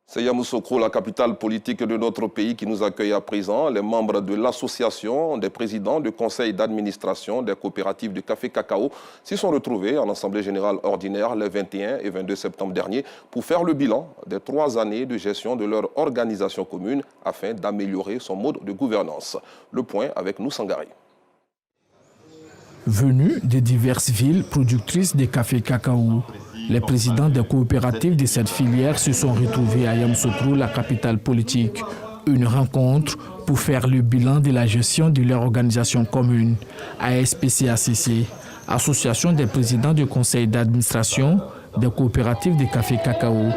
C'est Yamoussoukro, la capitale politique de notre pays, qui nous accueille à présent. Les membres de l'association des présidents du conseil d'administration des coopératives de café cacao s'y sont retrouvés en assemblée générale ordinaire les 21 et 22 septembre dernier pour faire le bilan des 3 années de gestion de leur organisation commune afin d'améliorer son mode de gouvernance. Le point avec nous, Sangari. Venus de diverses villes productrices de café cacao, les présidents des coopératives de cette filière se sont retrouvés à Yamoussoukro, la capitale politique. Une rencontre pour faire le bilan de la gestion de leur organisation commune, ASPCACC, Association des présidents du conseil d'administration des coopératives de café cacao.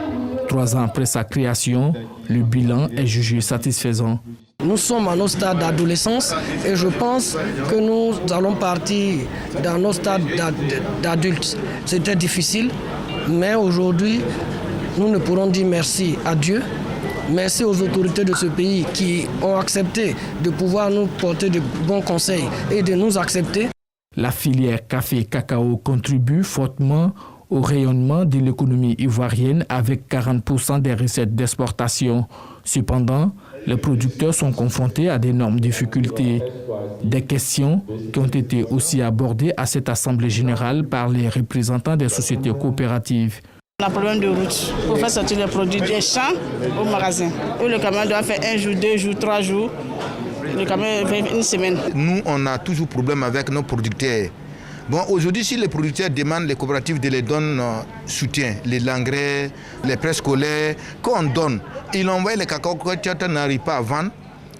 3 ans après sa création, le bilan est jugé satisfaisant. Nous sommes à nos stades d'adolescence et je pense que nous allons partir dans nos stades d'adultes. C'était difficile, mais aujourd'hui, nous ne pourrons dire merci à Dieu, merci aux autorités de ce pays qui ont accepté de pouvoir nous porter de bons conseils et de nous accepter. La filière café-cacao contribue fortement au rayonnement de l'économie ivoirienne avec 40% des recettes d'exportation. Cependant, les producteurs sont confrontés à d'énormes difficultés. Des questions qui ont été aussi abordées à cette assemblée générale par les représentants des sociétés coopératives. On a un problème de route pour faire sortir les produits des champs au magasin. Où le camion doit faire 1 jour, 2 jours, 3 jours. Le camion fait 1 semaine. Nous, on a toujours problème avec nos producteurs. Bon, aujourd'hui, si les producteurs demandent, les coopératives de les donnent soutien, les engrais, les prêts scolaires, qu'on donne, ils envoient les cacao que tu n'arrives pas à vendre,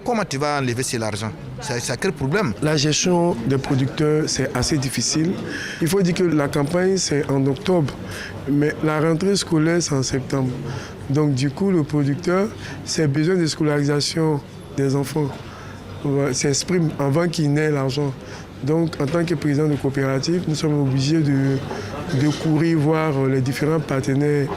comment tu vas enlever cet argent? Ça crée problème. La gestion des producteurs, c'est assez difficile. Il faut dire que la campagne, c'est en octobre, mais la rentrée scolaire, c'est en septembre. Donc, du coup, le producteur, ses besoins de scolarisation des enfants s'expriment avant qu'il n'ait l'argent. Donc, en tant que président de coopérative, nous sommes obligés de courir voir les différents partenaires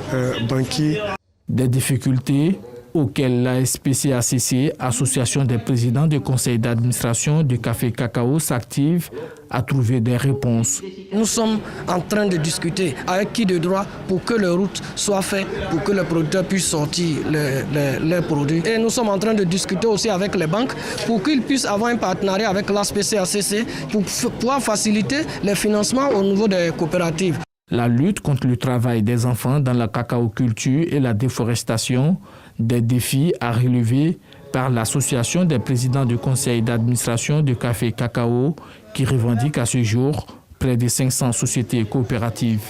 banquiers. Des difficultés auxquelles l'ASPCACC, Association des présidents du conseil d'administration du café cacao, s'active à trouver des réponses. Nous sommes en train de discuter avec qui de droit pour que les routes soient faites, pour que les producteurs puissent sortir leurs produits. Et nous sommes en train de discuter aussi avec les banques pour qu'ils puissent avoir un partenariat avec l'ASPCACC pour pouvoir faciliter les financements au niveau des coopératives. La lutte contre le travail des enfants dans la cacaoculture et la déforestation, des défis à relever par l'association des présidents du conseil d'administration du café cacao qui revendique à ce jour près de 500 sociétés coopératives.